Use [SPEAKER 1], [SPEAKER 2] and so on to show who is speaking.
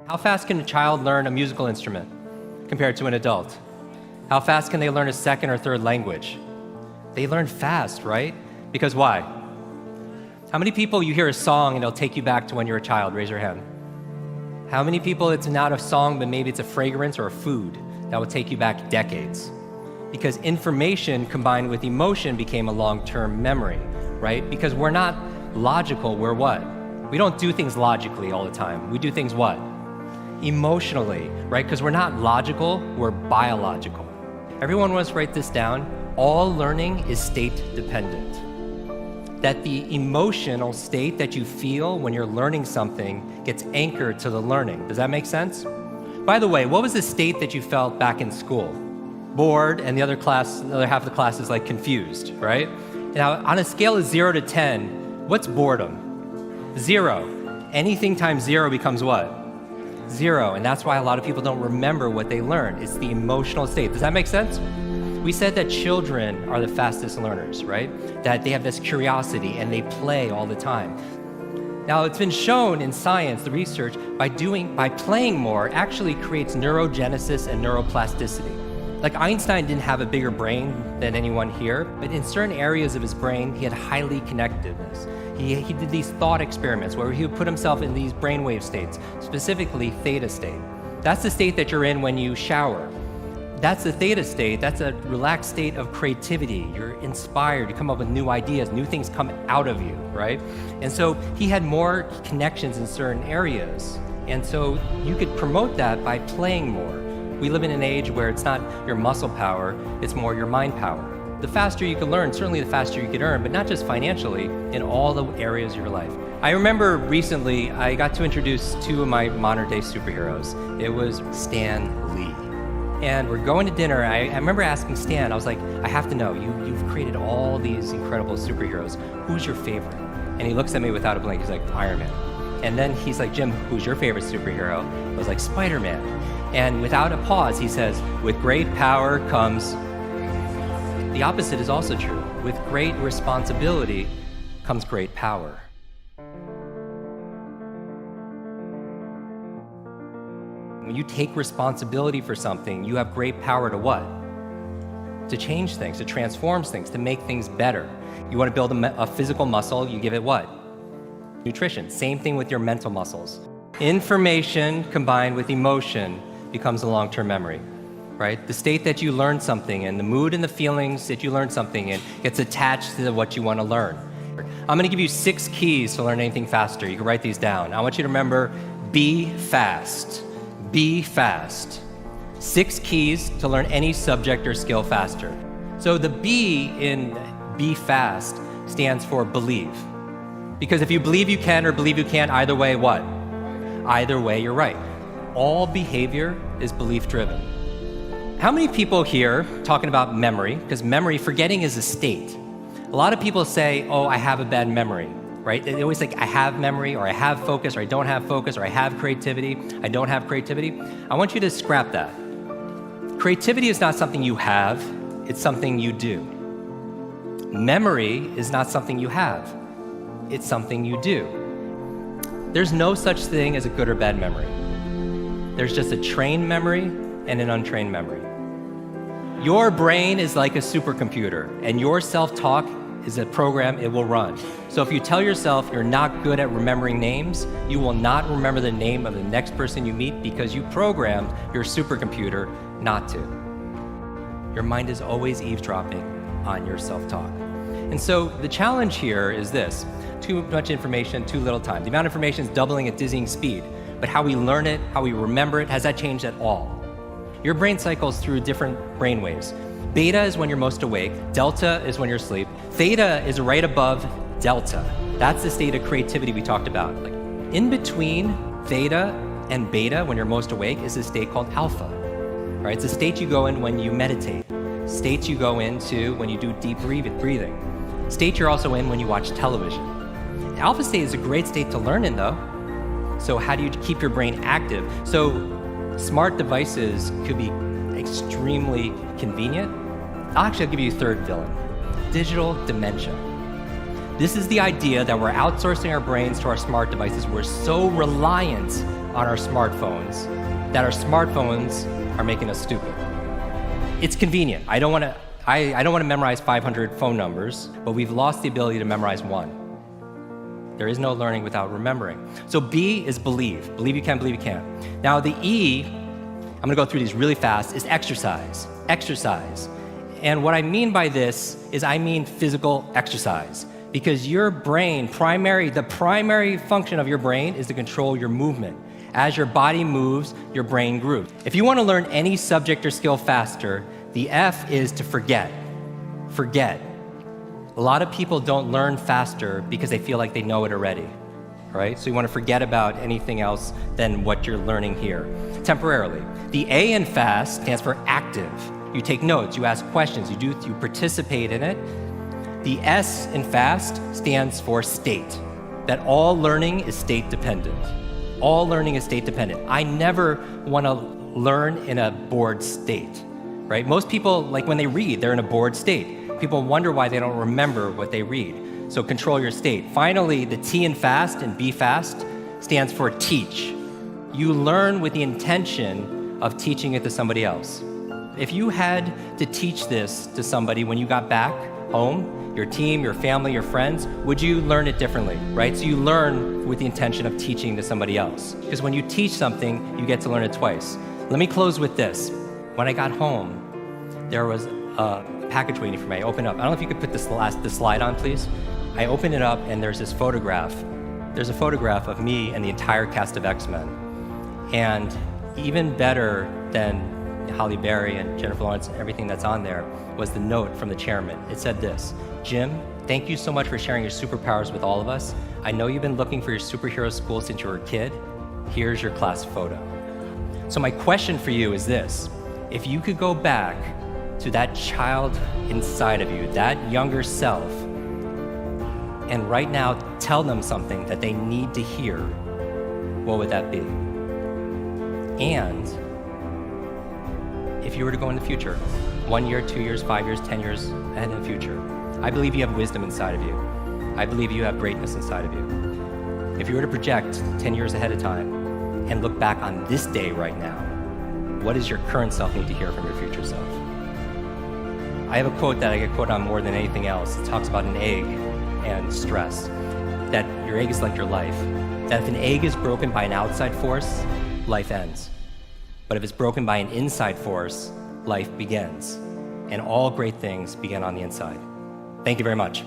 [SPEAKER 1] How fast can a child learn a musical instrument compared to an adult? How fast can they learn a second or third language? They learn fast, right? Because why? How many people you hear a song and it'll take you back to when you were a child? Raise your hand. How many people it's not a song, but maybe it's a fragrance or a food that will take you back decades? Because information combined with emotion became a long-term memory, right? Because we're not logical, we're what? We don't do things logically all the time. We do things what? Emotionally, right? Because we're not logical, we're biological. Everyone wants to write this down. All learning is state dependent. That the emotional state that you feel when you're learning something gets anchored to the learning. Does that make sense? By the way, what was the state that you felt back in school? Bored, and the other half of the class is like confused, right? Now, on a scale of 0 to 10, what's boredom? 0. Anything times 0 becomes what? 0, and that's why a lot of people don't remember what they learned. It's the emotional state. Does that make sense? We said that children are the fastest learners, right? That they have this curiosity and they play all the time. Now, it's been shown in science, the research, by playing more actually creates neurogenesis and neuroplasticity. Like Einstein didn't have a bigger brain than anyone here, but in certain areas of his brain, he had highly connectedness. He did these thought experiments where he would put himself in these brainwave states, specifically theta state. That's the state that you're in when you shower. That's the theta state. That's a relaxed state of creativity. You're inspired. You come up with new ideas. New things come out of you, right? And so he had more connections in certain areas. And so you could promote that by playing more. We live in an age where it's not your muscle power, it's more your mind power. The faster you can learn, certainly the faster you can earn, but not just financially, in all the areas of your life. I remember recently, I got to introduce two of my modern day superheroes. It was Stan Lee. And we're going to dinner. I remember asking Stan, I was like, I have to know, you've created all these incredible superheroes. Who's your favorite? And he looks at me without a blink, he's like, Iron Man. And then he's like, Jim, who's your favorite superhero? I was like, Spider-Man. And without a pause, he says, with great power comes... The opposite is also true. With great responsibility comes great power. When you take responsibility for something, you have great power to what? To change things, to transform things, to make things better. You want to build a physical muscle, you give it what? Nutrition. Same thing with your mental muscles. Information combined with emotion becomes a long-term memory, right? The state that you learn something in, the mood and the feelings that you learn something in gets attached to what you want to learn. I'm going to give you 6 keys to learn anything faster. You can write these down. I want you to remember, be fast. Be fast. 6 keys to learn any subject or skill faster. So the B in be fast stands for believe. Because if you believe you can or believe you can't, either way, what? Either way, you're right. All behavior is belief-driven. How many people here talking about memory, because memory, forgetting is a state. A lot of people say, oh, I have a bad memory, right? They always think, I have memory, or I have focus, or I don't have focus, or I have creativity, I don't have creativity. I want you to scrap that. Creativity is not something you have, it's something you do. Memory is not something you have, it's something you do. There's no such thing as a good or bad memory. There's just a trained memory and an untrained memory. Your brain is like a supercomputer, and your self-talk is a program it will run. So if you tell yourself you're not good at remembering names, you will not remember the name of the next person you meet because you programmed your supercomputer not to. Your mind is always eavesdropping on your self-talk. And so the challenge here is this: too much information, too little time. The amount of information is doubling at dizzying speed. But how we learn it, how we remember it, has that changed at all? Your brain cycles through different brain waves. Beta is when you're most awake, delta is when you're asleep, theta is right above delta. That's the state of creativity we talked about. Like in between theta and beta, when you're most awake, is a state called alpha. Right? It's a state you go in when you meditate, states you go into when you do deep breathing, state you're also in when you watch television. The alpha state is a great state to learn in though. So how do you keep your brain active? So smart devices could be extremely convenient. I'll give you a third villain: digital dementia. This is the idea that we're outsourcing our brains to our smart devices. We're so reliant on our smartphones that our smartphones are making us stupid. It's convenient. I don't want to memorize 500 phone numbers, but we've lost the ability to memorize one. There is no learning without remembering. So B is believe. Believe you can, believe you can. Now the E, I'm gonna go through these really fast, is exercise. Exercise. And what I mean by this is I mean physical exercise. Because your brain, the primary function of your brain is to control your movement. As your body moves, your brain grooves. If you want to learn any subject or skill faster, the F is to forget. Forget. A lot of people don't learn faster because they feel like they know it already, right? So you want to forget about anything else than what you're learning here, temporarily. The A in fast stands for active. You take notes, you ask questions, you participate in it. The S in fast stands for state, that all learning is state dependent. All learning is state dependent. I never want to learn in a bored state, right? Most people, like when they read, they're in a bored state. People wonder why they don't remember what they read. So control your state. Finally, the T in fast and B fast stands for teach. You learn with the intention of teaching it to somebody else. If you had to teach this to somebody when you got back home, your team, your family, your friends, would you learn it differently, right? So you learn with the intention of teaching to somebody else. Because when you teach something, you get to learn it twice. Let me close with this. When I got home, there was a package waiting for me. I opened up. I don't know if you could put this slide on, please. I opened it up, and there's this photograph. There's a photograph of me and the entire cast of X-Men. And even better than Halle Berry and Jennifer Lawrence and everything that's on there was the note from the chairman. It said this: Jim, thank you so much for sharing your superpowers with all of us. I know you've been looking for your superhero school since you were a kid. Here's your class photo. So my question for you is this: if you could go back to that child inside of you, that younger self, and right now tell them something that they need to hear, what would that be? And if you were to go in the future, 1 year, 2 years, 5 years, 10 years ahead in the future, I believe you have wisdom inside of you. I believe you have greatness inside of you. If you were to project 10 years ahead of time and look back on this day right now, what does your current self need to hear from your future self? I have a quote that I get quoted on more than anything else. It talks about an egg and stress, that your egg is like your life, that if an egg is broken by an outside force, life ends. But if it's broken by an inside force, life begins. And all great things begin on the inside. Thank you very much.